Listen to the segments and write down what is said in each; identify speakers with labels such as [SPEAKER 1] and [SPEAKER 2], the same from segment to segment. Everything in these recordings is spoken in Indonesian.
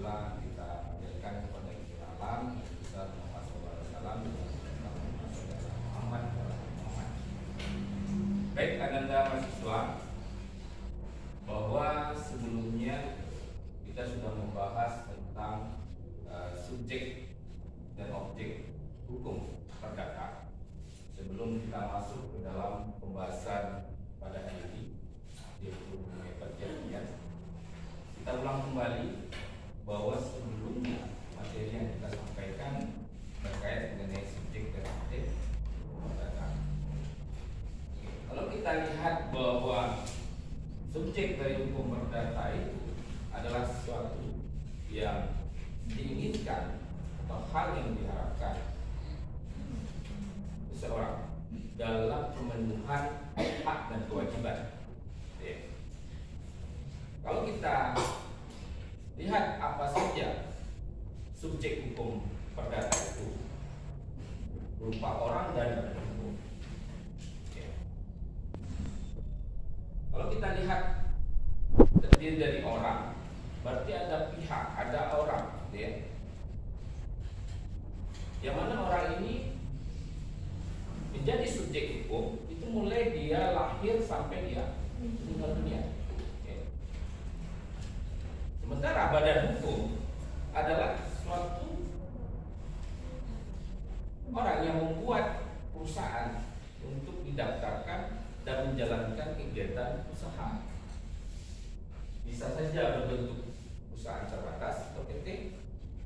[SPEAKER 1] marilah kita panjatkan kepada alam besar Muhammad SAW Muhammad. Baik, Ananda mahasiswa, bahwa sebelumnya kita sudah membahas tentang subjek dan objek hukum perdata. Sebelum kita masuk ke dalam pembahasan pada hari ini, yaitu mengenai perjanjian, kita ulang kembali bahwa sebelumnya materi yang kita sampaikan terkait mengenai subjek dan objek perdata. Kalau kita lihat bahwa subjek dari hukum perdata itu adalah sesuatu yang diinginkan atau hal yang diharapkan seseorang dalam pemenuhan hak dan kewajiban. Kalau kita lihat apa saja subjek hukum perdata itu, berupa orang dan badan hukum. Kalau kita lihat terdiri dari orang, berarti ada pihak, ada orang, yang mana orang ini menjadi subjek hukum itu mulai dia lahir sampai dia meninggal dunia. Sementara badan hukum adalah suatu orang yang membuat perusahaan untuk didaftarkan dan menjalankan kegiatan usaha. Bisa saja berbentuk usaha terbatas atau PT,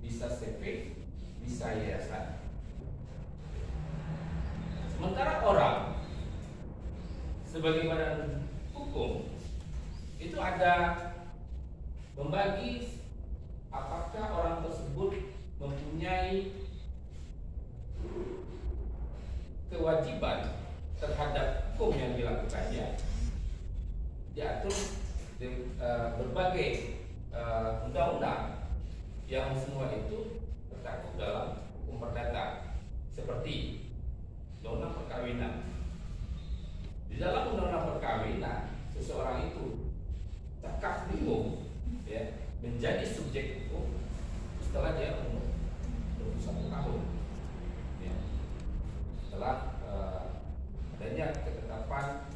[SPEAKER 1] bisa CV, bisa yayasan. Sementara orang sebagai badan hukum itu ada membagi apakah orang tersebut mempunyai kewajiban terhadap hukum yang dilakukannya, diatur berbagai undang-undang yang semua itu tercakup dalam hukum perdata, seperti undang-undang perkawinan. Di dalam undang-undang perkawinan, seseorang itu cakap hukum menjadi subjek hukum setelah dia umur 21 tahun. Setelah adanya ketetapan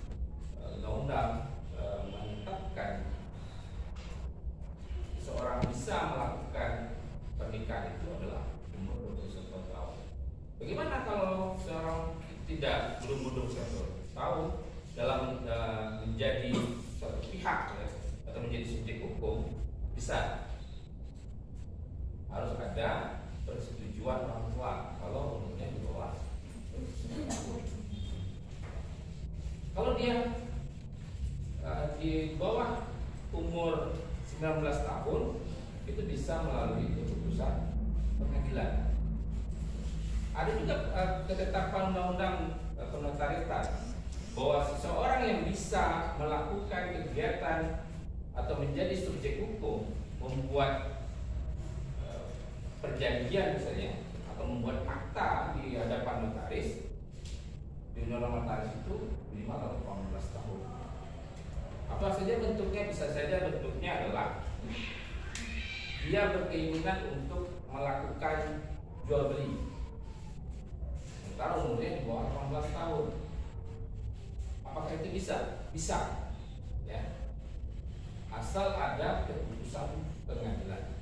[SPEAKER 1] undang-undang menetapkan seseorang bisa melakukan pernikahan itu adalah umur 21 tahun. Bagaimana kalau seorang belum 21 tahun dalam menjadi suatu pihak atau menjadi subjek hukum? Bisa, harus ada persetujuan orang tua kalau umurnya di bawah 21 tahun. Kalau dia di bawah umur 19 tahun, itu bisa melalui keputusan pengadilan. Ada juga ketetapan undang-undang penotariatan bahwa seseorang yang bisa melakukan kegiatan atau menjadi subjek hukum, membuat perjanjian misalnya, atau membuat akta di hadapan notaris. Di undang-undang notaris itu minimal 18 tahun. Apa saja bentuknya? Bisa saja bentuknya adalah dia berkeinginan untuk melakukan jual beli, sementara umurnya di bawah 18 tahun. Apakah itu bisa? Bisa, ya, asal ada keputusan pengadilan.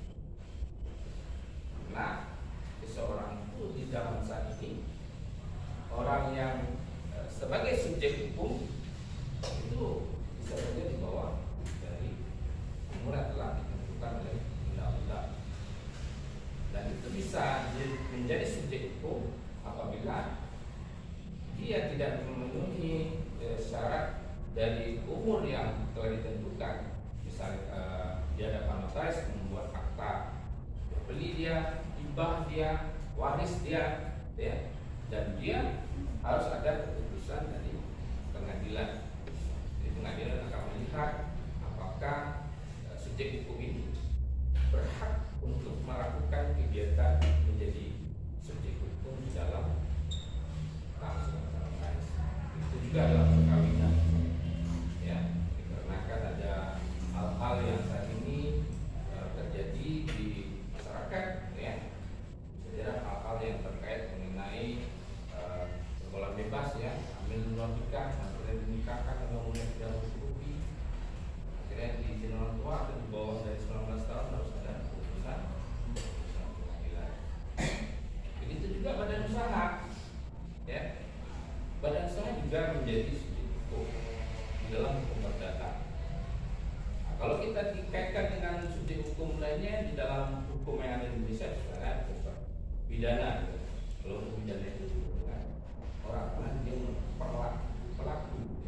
[SPEAKER 1] Nah, seseorang itu di zaman saat ini, orang yang sebagai subjek hukum itu bisa saja di bawah dari umur yang telah ditentukan oleh undang-undang, dan itu bisa menjadi subjek hukum apabila dia tidak memenuhi syarat dari umur yang telah ditentukan. Misalnya dia dapat notaris membuat akta beli dia, hibah dia, waris dia, dan dia harus ada keputusan dari pengadilan. Jadi pengadilan akan melihat apakah subjek hukum ini berhak untuk melakukan kegiatan menjadi subjek hukum di dalam langsung. Itu juga dalam perkawinan, dikarenakan ada hal-hal yang saat ini terjadi di hukum yang ada di Indonesia sebenarnya bukan pidana. Kalau hukum pidana itu kan orang yang pelaku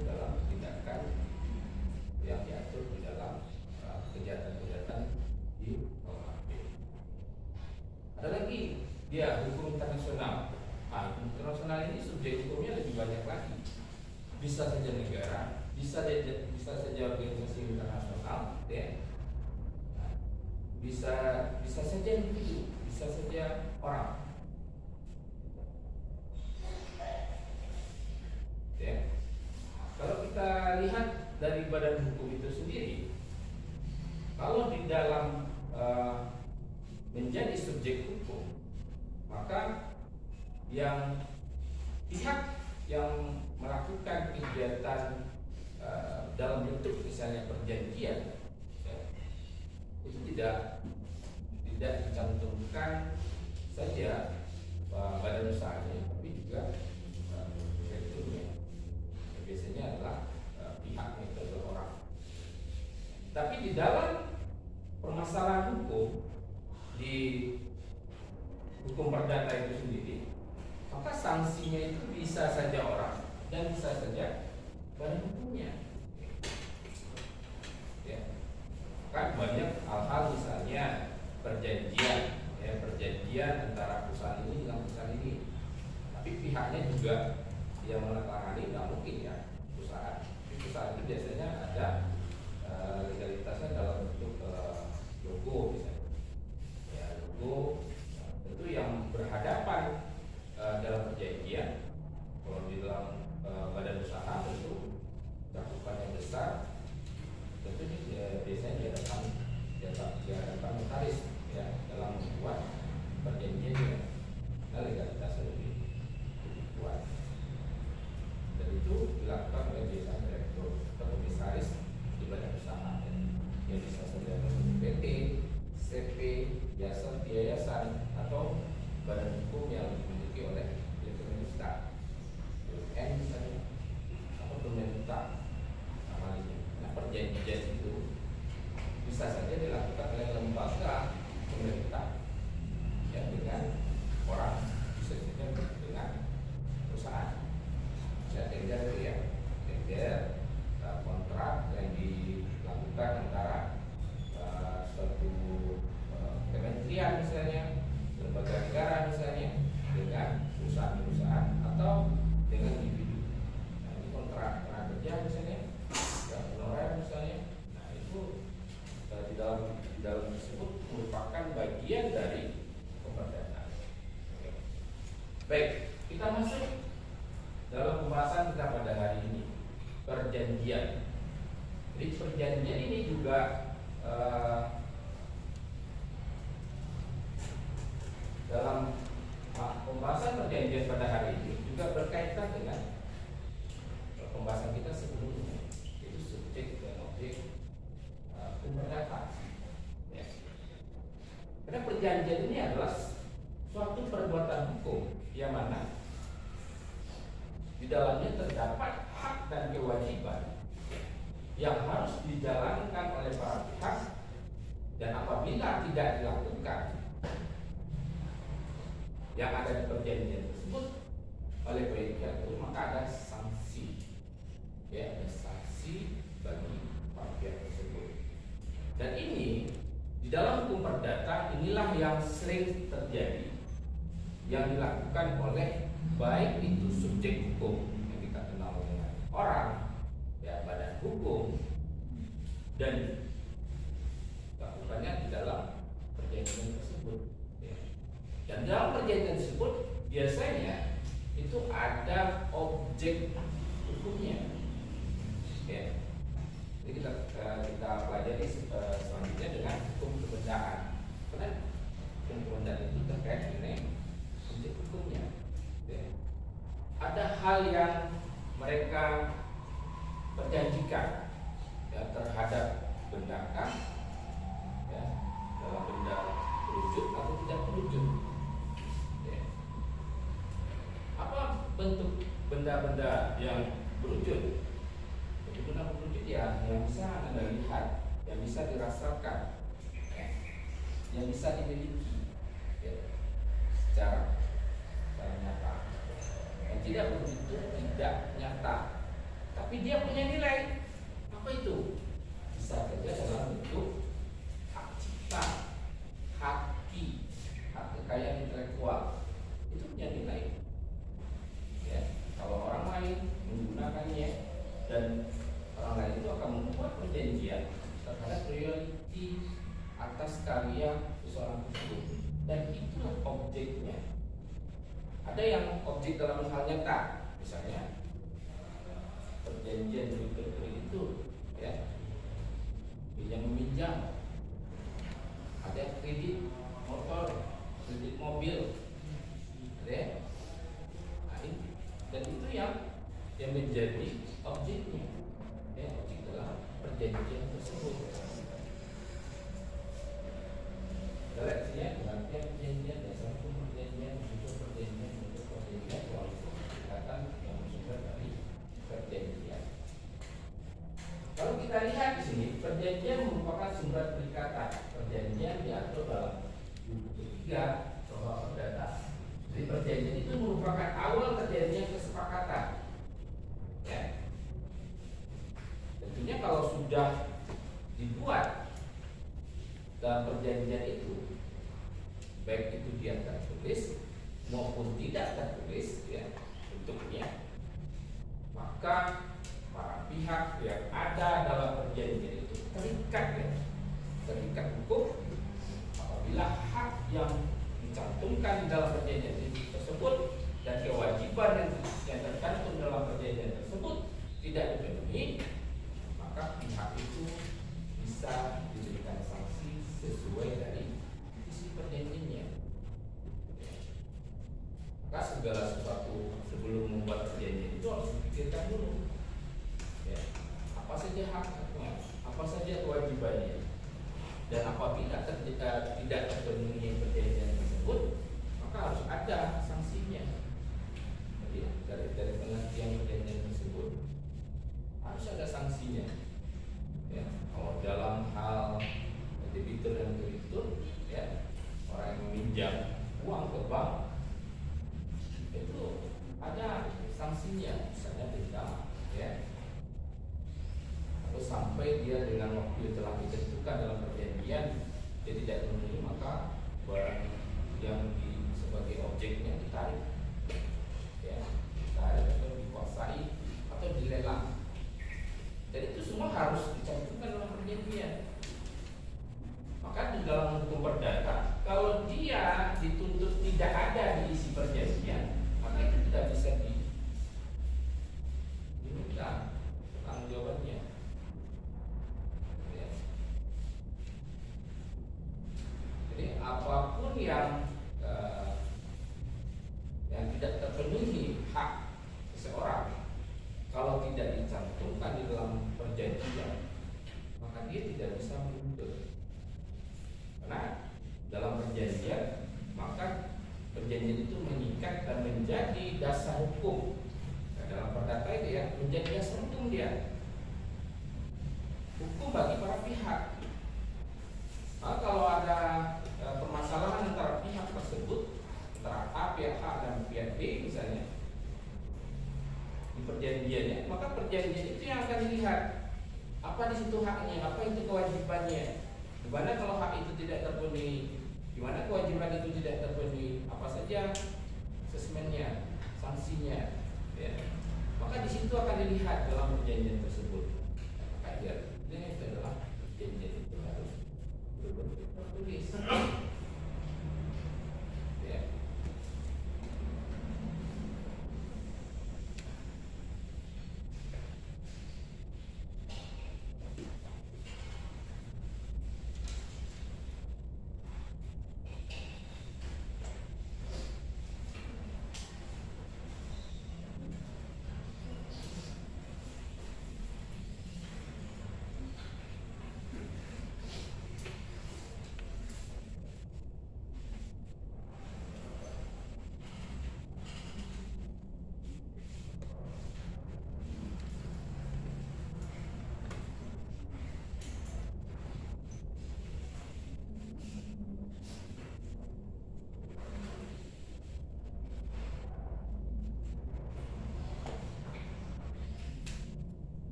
[SPEAKER 1] dalam tindakan yang diatur di dalam kejahatan-kejahatan di KUHP. Ada lagi dia hukum internasional. Hukum internasional ini subjek hukumnya lebih banyak lagi. Bisa saja negara, bisa saja organisasi internasional, ya. Bisa saja individu, bisa saja orang. Ya. Kalau kita lihat dari badan hukum itu sendiri, kalau di dalam menjadi subjek hukum, maka yang pihak yang melakukan kegiatan dalam bentuk misalnya perjanjian, ya, itu tidak dicantumkan saja badan usahanya, tapi juga direkturnya. Biasanya adalah pihaknya itu adalah orang. Tapi di dalam permasalahan hukum di hukum perdata itu sendiri, maka sanksinya itu bisa saja orang dan bisa saja badan hukumnya. Ya. Kan banyak hal-hal misalnya perjanjian, ya, perjanjian antara perusahaan ini dengan perusahaan ini, tapi pihaknya juga yang menangani nggak mungkin ya perusahaan. Perusahaan itu biasanya ada legalitasnya dalam bentuk logo misalnya, ya, logo. Tentu yang berhadapan dalam perjanjian, kalau di dalam badan usaha tentu cakupannya besar, tentu biasanya diadakan notaris, ya, dalam membuat perjanjiannya, nah, legalitasnya lebih kuat. Dan itu dilakukan oleh biasanya direktur atau komisaris di badan usaha, yang bisa saja PT, CP, yayasan atau badan hukum yang dimiliki oleh pemerintah, BUMN misalnya, atau pemerintah namanya. Nah, perjanjian itu bisa saja dilakukan oleh lembaga pemerintah, ya, dengan orang, bisa saja dengan perusahaan. Saya tender itu ya, tender kontrak yang dilakukan antara suatu kementerian misalnya, lembaga negara misalnya, dengan perusahaan-perusahaan atau dengan individu. Nah, ini kontrak tenaga kerja misalnya, ya, honorer misalnya. Nah, itu di dalam tersebut merupakan bagian dari pemberdataan. Baik, kita masuk dalam pembahasan kita pada hari ini, perjanjian. Jadi perjanjian ini juga dalam pembahasan perjanjian pada hari ini juga berkaitan dengan pembahasan kita sebelumnya, yaitu subjek dan objek pemberdataan. Ya. Karena perjanjian ini adalah suatu perbuatan hukum yang mana di dalamnya terdapat hak dan kewajiban yang harus dijalankan oleh para pihak, dan apabila tidak dilakukan yang ada di perjanjian tersebut oleh pihak itu, maka ada sanksi, ya, ada sanksi bagi pihak tersebut. Dan ini di dalam hukum perdata inilah yang sering terjadi, yang dilakukan oleh baik itu subjek hukum yang kita kenal dengan orang, ya, badan hukum, dan lakukannya di dalam perjanjian tersebut. Ya. Dan dalam perjanjian tersebut biasanya itu ada objek hukumnya. Ya. Jadi kita pelajari selanjutnya dengan hukum kebendaan. Karena hukum kebendaan itu terkait dengan objek hukumnya. Ya. Ada hal yang mereka perjanjikan, ya, terhadap benda kan, ya, dalam benda berwujud atau tidak berwujud. Ya. Apa bentuk benda-benda yang berwujud? Benda berwujud ya, yang bisa Anda lihat, yang bisa dirasakan, ya. yang bisa dimiliki ya, secara nyata. Yang tidak begitu tidak nyata, tapi dia punya nilai. Apa itu? Bisa saja dalam bentuk hak cipta, hak kekayaan intelektual, itu punya nilai. Ya, kalau orang lain menggunakannya dan orang lain itu akan membuat perjanjian terhadap royalti atas karya seseorang tersebut, dan itulah objeknya. Ada yang objek dalam hal nyata, misalnya perjanjian jual beli itu, ya, pinjam meminjam, ada kredit motor, kredit mobil, ya. Nah, dan itu yang menjadi objeknya, ya, objek dalam perjanjian tersebut. Seleksinya berarti perjanjian dasar hukum perjanjian, bentuk perjanjian, bentuk perjanjian, walaupun ikatan yang bersumber dari perjanjian. Kalau kita lihat di sini, perjanjian merupakan sumber perikatan. Perjanjian diatur dalam buku ketiga Toha Perdata. Jadi perjanjian itu merupakan awal terjadinya kesepakatan. Ya. Tentunya kalau sudah dibuat dalam perjanjian itu, baik itu dia tertulis maupun tidak tertulis, ya, bentuknya, maka para pihak yang ada dalam perjanjian itu terikat, ya, terikat hukum apabila hak yang dicantumkan dalam perjanjian tersebut dan kewajiban yang tercantum dalam perjanjian tersebut tidak dipenuhi, maka pihak itu bisa diberikan sanksi sesuai dari isi perjanjiannya. Maka segala sesuatu sebelum membuat perjanjian itu harus dipikirkan dulu. Ya, apa saja haknya, apa saja kewajibannya, dan apabila tidak terpenuhi perjanjian tersebut, maka harus ada sanksinya. Jadi dari pengertian perjanjian tersebut harus ada sanksinya. Ya, kalau dalam hal debitur dan kreditur, ya, orang yang meminjam uang ke bank itu ada sanksinya, misalnya denda, ya, atau sampai dia dengan waktu yang telah ditentukan dalam perjanjian dia tidak memenuhi, maka barang yang sebagai objeknya ditarik, ya, ditarik atau dikuasai atau dilelang. Dan itu semua harus dicantumkan dalam perjanjian. Maka di dalam hukum perdata, kalau dia dituntut tidak ada di isi perjanjian, maka itu tidak bisa diminta tanggung jawabannya. Ya. Jadi apapun yang tidak terpenuhi hak seseorang, kalau tidak dicantumkan di dalam perjanjian, maka dia tidak bisa menuntut. Karena dalam perjanjian, maka perjanjian itu mengikat dan menjadi dasar hukum. Nah, dalam perdata itu, ya, menjadi dasar hukum dia, hukum bagi para pihak. Nah, kalau ada permasalahan antara pihak tersebut, antara A, pihak A dan pihak B misalnya, di perjanjiannya, maka perjanjian itu yang akan dilihat apa di situ haknya, apa itu kewajibannya, di mana kalau hak itu tidak terpenuhi, di mana kewajiban itu tidak terpenuhi, apa saja asesmennya, sanksinya, ya. Maka di situ akan dilihat dalam perjanjian tersebut. Maka ini adalah perjanjian itu harus berbentuk tertulis. Ya.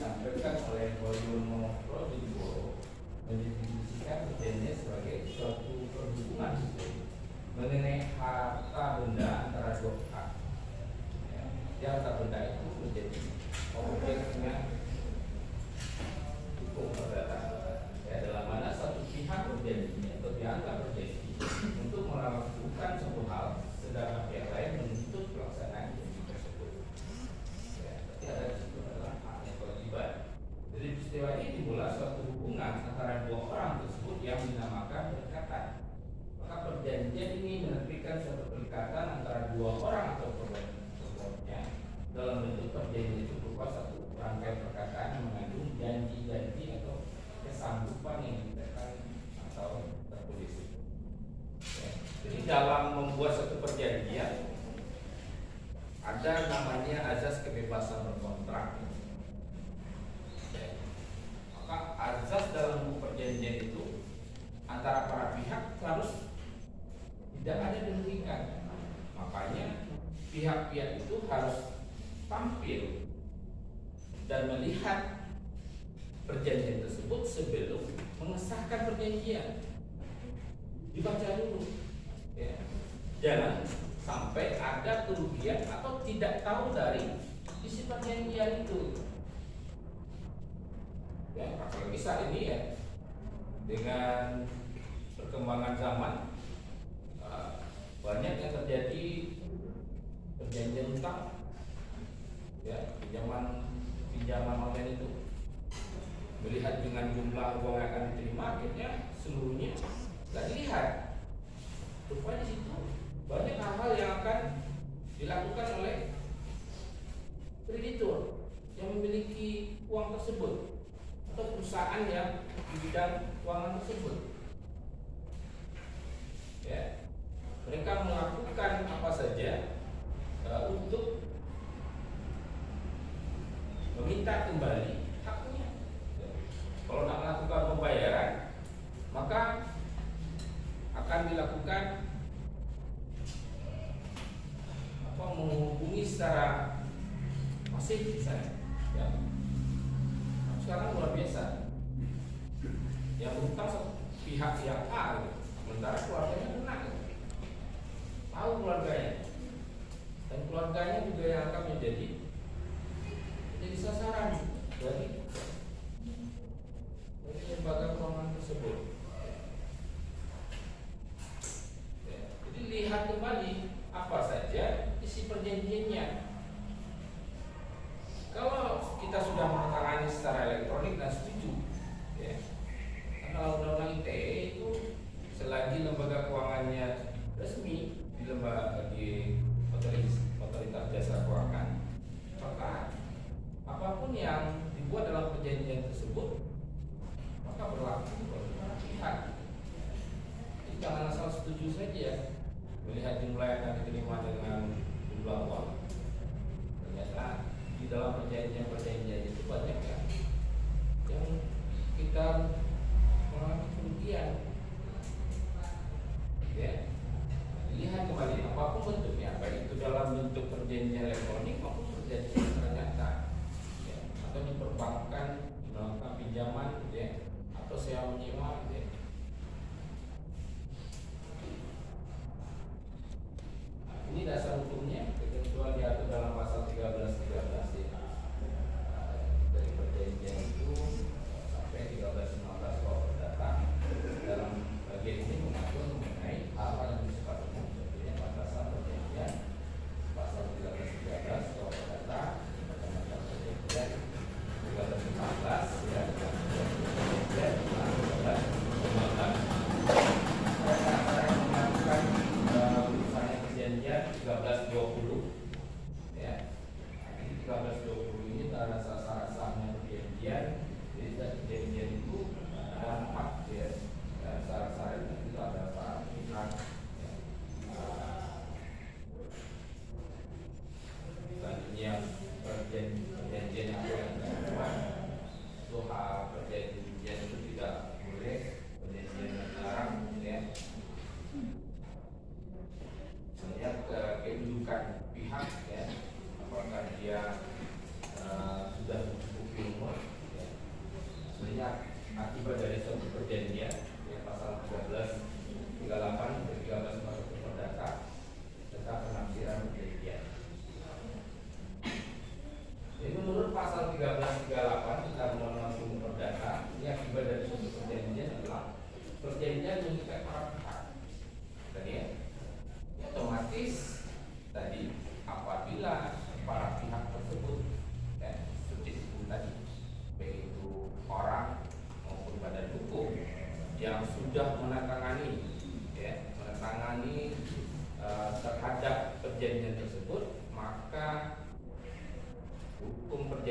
[SPEAKER 1] disampaikan oleh Boyono Prodipuro mendefinisikan perjanjian sebagai suatu perhubungan mengenai harta benda antara dua pihak. Ya, harta benda itu menjadi objeknya hukum perdata. Ya, dalam mana satu pihak berjanji atau dianggap berjanji untuk melakukan suatu hal, sedangkan pihak lain menuntut pelaksanaan janji tersebut. Ya, berarti ada di situ adalah haknya kewajiban. Jadi peristiwa ini dimulai suatu hubungan antara dua orang tersebut yang dinamakan perikatan. Maka perjanjian ini menerbitkan suatu perikatan antara dua orang atau perbuatannya dalam bentuk perjanjian itu berupa satu rangkaian perkataan yang mengandung janji-janji atau kesanggupan yang diberikan atau tertulis. Ya. Jadi dalam membuat satu perjanjian ada namanya azas kebebasan berkontrak. Ya. Maka azas dalam perjanjian itu antara para pihak harus tidak ada dirugikan. Makanya pihak-pihak itu harus tampil dan melihat perjanjian tersebut sebelum mengesahkan perjanjian. Dibaca dulu. Ya. Jangan sampai ada kerugian atau tidak tahu dari isi perjanjian itu. Ya, apalagi saat ini ya, dengan perkembangan zaman banyak yang terjadi perjanjian utang, ya, pinjaman online itu, melihat dengan jumlah uang yang akan diterima, akhirnya seluruhnya nggak dilihat. Rupanya di situ banyak hal-hal yang akan dilakukan oleh kreditur yang memiliki uang tersebut atau perusahaan yang di bidang keuangan tersebut. Ya. Mereka melakukan apa saja untuk meminta kembali haknya. Kalau tidak melakukan pembayaran, maka akan dilakukan menghubungi secara masif misalnya. Ya. Sekarang luar biasa. Yang berutang pihak yang A, gitu. Sementara keluarganya kena. Gitu. Tahu keluarganya, dan keluarganya juga yang akan menjadi sasaran dari lembaga keuangan tersebut. Ya, jadi lihat kembali apa saja isi perjanjiannya. Kalau kita sudah menandatangani secara elektronik dan setuju, ya, karena undang-undang ITE itu selagi lembaga keuangannya resmi di otoritas jasa keuangan, maka apapun yang dibuat dalam perjanjian tersebut maka berlaku bagi para pihak. Jadi jangan asal setuju saja melihat jumlah yang akan diterima dengan jumlah uang. Ternyata di dalam perjanjian itu banyak yang kita mengalami kerugian. Ya. Lihat kembali apapun bentuknya, baik itu dalam bentuk perjanjian elektronik maupun perjanjian secara nyata, ya, atau di perbankan melakukan pinjaman, ya, atau sewa menyewa, ya. Nah, ini dasar hukumnya, ketentuan diatur dalam pasal 13 ya.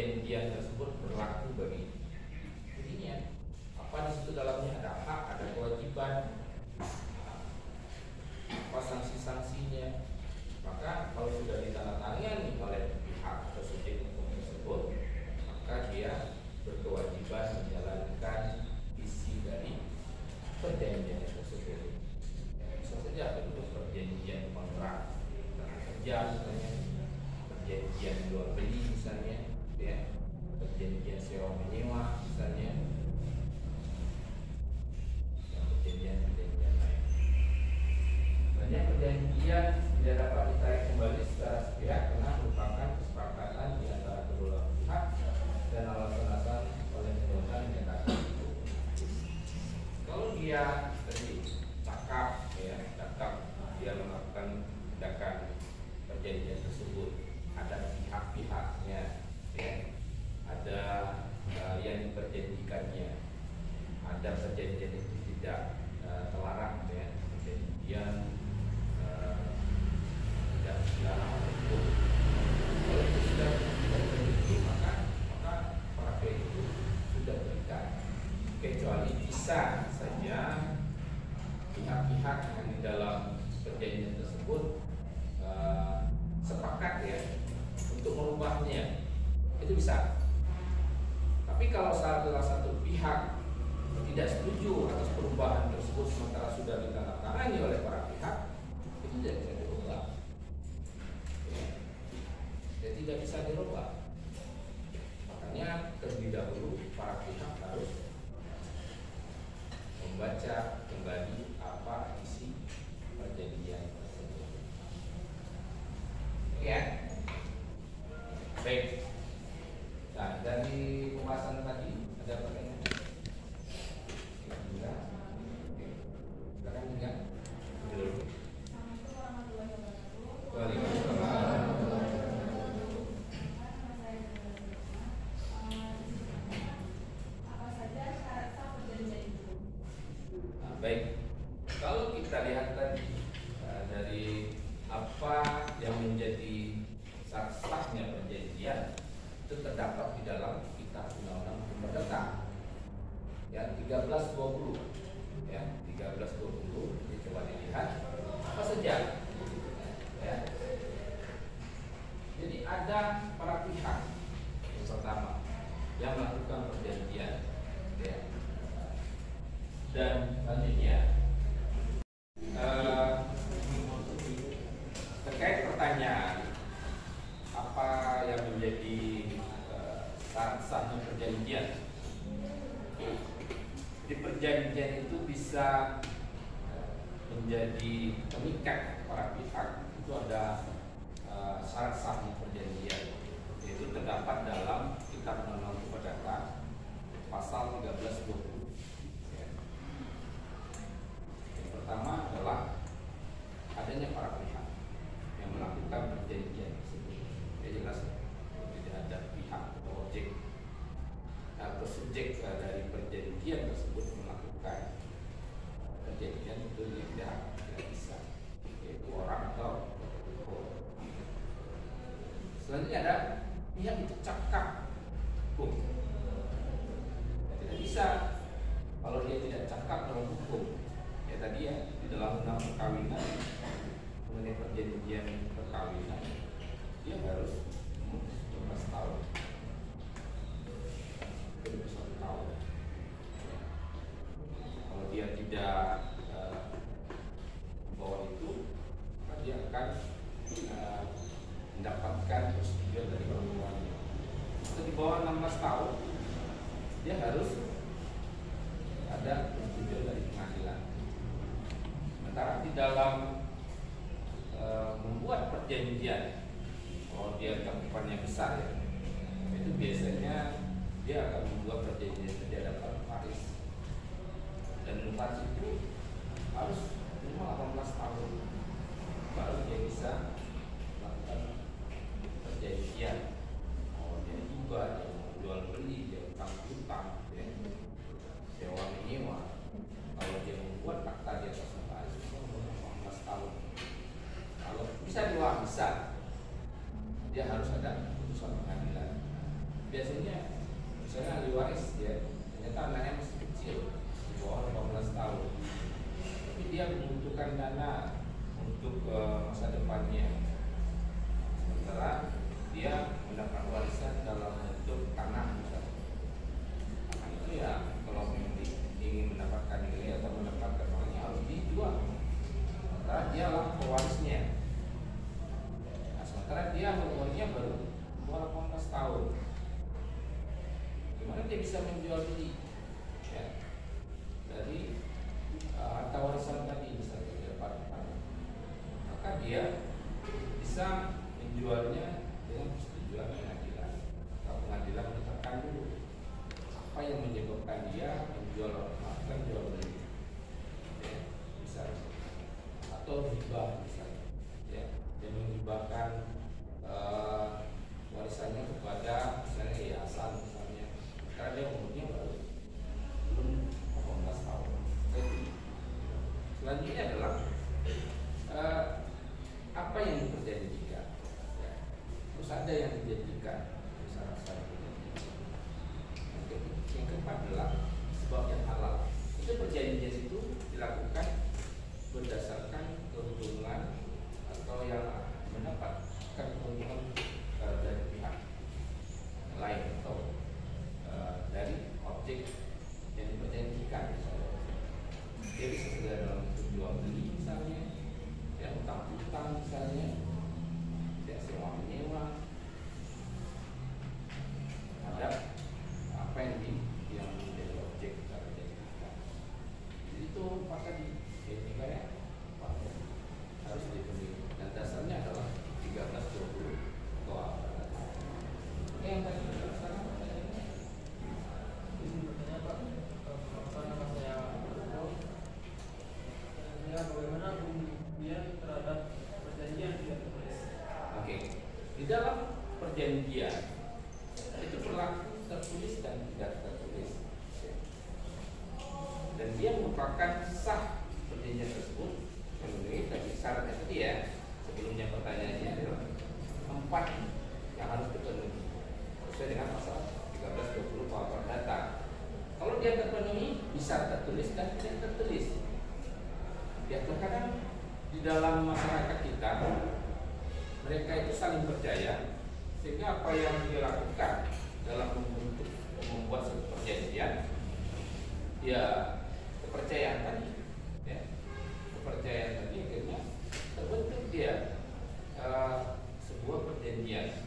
[SPEAKER 1] perjanjian tersebut berlaku bagi dirinya. Apa di situ dalamnya ada hak, ada kewajiban, apa sanksi-sanksinya. Maka kalau sudah ditandatangani oleh pihak atau subjek hukum tersebut, maka dia berkewajiban menjalankan isi dari perjanjian tersebut. Bisa saja bentuk perjanjian kontrak kerja misalnya, perjanjian jual beli misalnya, ya, perjanjian sewa menyewa misalnya, dan perjanjian lain. Banyak perjanjian tidak dapat ditarik kembali secara sepihak karena merupakan kesepakatan di antara kedua pihak dan alasan-alasan oleh penyelesaian menyatakan itu. Kalau dia tadi cakap, ya, cakap dia melakukan tindakan perjanjian tersebut, ada pihak-pihaknya, ya, ada yang diperjanjikannya, ada perjanjian itu tidak terlarang, ya, perjanjian tidak dilarang oleh hukum. Kalau itu sudah terjadi, maka para pihak itu sudah terikat, kecuali bisa saja pihak-pihak yang di dalam perjanjian tersebut sepakat, ya, untuk merubahnya, itu bisa. Tapi kalau salah satu pihak tidak setuju atas perubahan tersebut sementara sudah ditandatangani oleh para pihak, itu tidak bisa dirubah, ya, tidak bisa dirubah. Makanya terlebih dahulu para pihak harus membaca kembali apa isi perjanjian tersebut. Ya, baik. Nah, dari pembahasan tadi ada pertanyaan? Enggak. Silakan enggak. Baik, kalau kita lihat tadi dari apa yang menjadi sah-sahnya perjanjian itu terdapat di dalam Kitab Undang-Undang Hukum Perdata, ya, 1320, ya, 1320. Jadi coba dilihat apa saja, ya. Jadi ada para pihak yang pertama yang melakukan perjanjian, ya. Dan selanjutnya terkait pertanyaan apa yang menjadi sah-sahnya perjanjian. Di perjanjian itu bisa menjadi pengikat para pihak. Itu ada syarat sahnya perjanjian, yaitu terdapat dalam Kitab Undang-Undang Hukum Perdata pasal 1320. Pertama adalah adanya para pihak yang melakukan perjanjian tersebut. Ya, jelas tidak ada pihak atau objek atau subjek dari perjanjian tersebut melakukan perjanjian itu tidak bisa, yaitu orang atau hukum. Selanjutnya ada pihak itu cakap hukum. Tidak bisa kalau dia tidak cakap dalam hukum. Ya, tadi, ya, di dalam undang perkawinan mengenai perjanjian perkawinan dia harus 12 tahun, 21 tahun. Ya. Kalau dia tidak membawa itu, maka dia akan mendapatkan persetujuan dari orang tuanya. Kalau di bawah 16 tahun, dia harus ada persetujuan dari pengadilan. Sementara di dalam membuat perjanjian, kalau dia cakupannya besar, ya, itu biasanya dia akan membuat perjanjian itu di hadapan notaris, dan notaris itu harus minimal 18 tahun baru dia bisa melakukan perjanjian. Oh, dia juga dia mau jual beli, dia utang-utang, ya, sewa menyewa. Kalau dia membuat fakta di atas notaris itu 18 tahun. Kalau bisa dua bisa, dia harus ada putusan pengadilan. Biasanya waris ya, ternyata anaknya masih kecil, di bawah 18 tahun, tapi dia membutuhkan dana untuk masa depannya, sementara dia mendapat warisan dalam bentuk tanah misalnya. Nah, itu ya kalau ingin mendapatkan nilai atau mendapatkan uangnya harus dijual, sementara dialah pewarisnya. Nah, sementara dia umurnya baru 18 tahun, gimana dia bisa menjual beli ya, dari harta warisan tadi misalnya dia dapat, maka dia bisa menjualnya dengan persetujuan pengadilan, atau pengadilan menetapkan dulu apa yang menyebabkan dia menjual beli ya, misalnya, atau hibah misalnya ya, dia menghibahkan warisannya kepada misalnya yayasan misalnya, karena dia umurnya baru belum 18 tahun. Jadi selanjutnya adalah apa yang diperjanjikan ya. Terus ada yang dijanjikan, syarat-syarat perjanjian. Yang keempat adalah sebab yang halal. Itu perjanjian itu dilakukan berdasarkan keuntungan atau yang mendapatkan keuntungan dari pihak lain atau dari objek yang diperjanjikan. Dia bisa segera dalam bentuk jual beli misalnya, ya utang-utang misalnya, ya sewa menyewa, ada apa yang menjadi objek kita perjanjikan. Jadi itu apa tadi? Etika ya, harus dipenuhi. Dan dasarnya adalah 1320 atau apa? Yang tadi sekarang pertanyaannya,
[SPEAKER 2] bagaimana pembuktian terhadap perjanjian tidak tertulis?
[SPEAKER 1] Oke, di dalam perjanjian itu berlaku tertulis dan tidak tertulis, dan dia merupakan sah perjanjian tersebut memenuhi tadi syaratnya tadi ya. Sebelumnya pertanyaannya adalah 4 yang harus dipenuhi sesuai dengan pasal 1320 KUH Perdata. Kalau dia terpenuhi bisa tertulis dan tidak tertulis. Ya, terkadang di dalam masyarakat kita mereka itu saling percaya, sehingga apa yang dia lakukan dalam membuat suatu perjanjian, ya kepercayaan tadi, ya kepercayaan tadi akhirnya terbentuk dia sebuah perjanjian.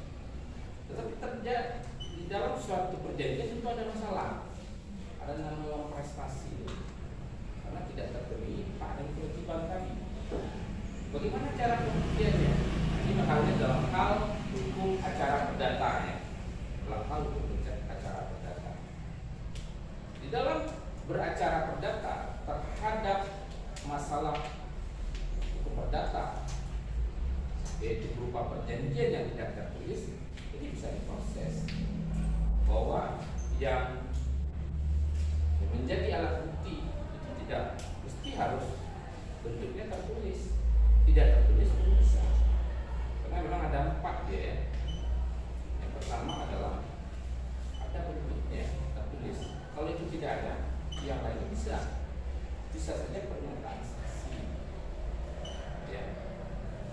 [SPEAKER 1] Tetapi terjadi di dalam suatu perjanjian itu ada masalah, ada namanya prestasi, karena tidak terpenuhi pada kewajiban tadi. Bagaimana cara pembuktiannya? Ini halnya dalam hal hukum acara perdata ya. Dalam hal hukum acara perdata. Di dalam beracara perdata terhadap masalah hukum perdata, yaitu berupa perjanjian yang tidak tertulis, ini bisa diproses bahwa yang menjadi alat bukti itu tidak mesti harus bentuknya tertulis, tidak tertulis pun bisa, karena memang ada 4 ya. Yang pertama adalah ada bentuknya tertulis. Kalau itu tidak ada, yang lain bisa saja pernyataan saksi ya.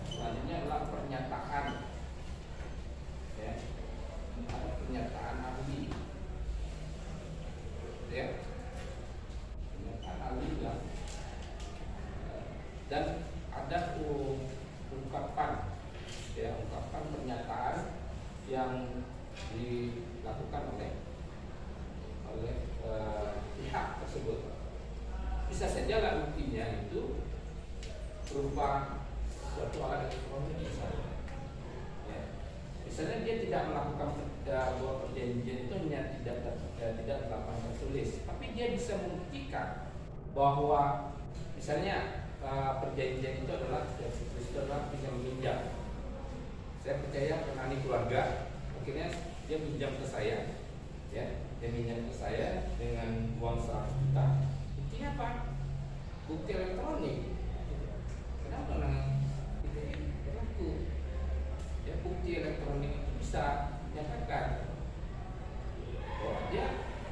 [SPEAKER 1] Selanjutnya adalah pernyataan ya, ada pernyataan ahli ya, pernyataan ahli lah. Dan ada ungkapan ya, ungkapan pernyataan yang dilakukan oleh pihak tersebut. Bisa saja lah buktinya itu berupa suatu alat elektronik misalnya ya. Misalnya dia tidak melakukan sebuah perjanjian itu hanya tidak melakukan tertulis, tapi dia bisa membuktikan bahwa misalnya perjanjian itu adalah pinjam minjam. Saya percaya penani keluarga, akhirnya dia pinjam ke saya, ya, dia pinjam ke saya dengan uang 100 juta. Buktinya apa? Bukti elektronik. Kenapa tidak berlaku? Ya, bukti elektronik itu bisa menyatakan bahwa dia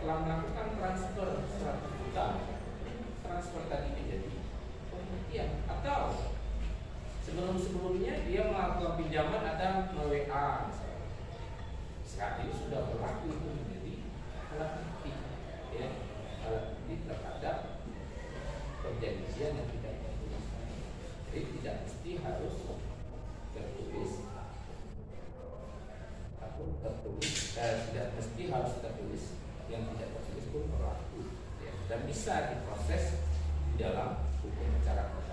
[SPEAKER 1] telah melakukan transfer 100 juta, transfer tadi menjadi pembuktian. Atau sebelum-sebelumnya dia melakukan pinjaman ada WA misalnya. Saat ini sudah berlaku itu menjadi alat bukti, ya, alat bukti terhadap perjanjian yang tidak tertulis. Jadi tidak mesti harus tertulis atau tertulis, tidak mesti harus tertulis, yang tidak tertulis pun berlaku, ya, dan bisa diproses di dalam hukum acara.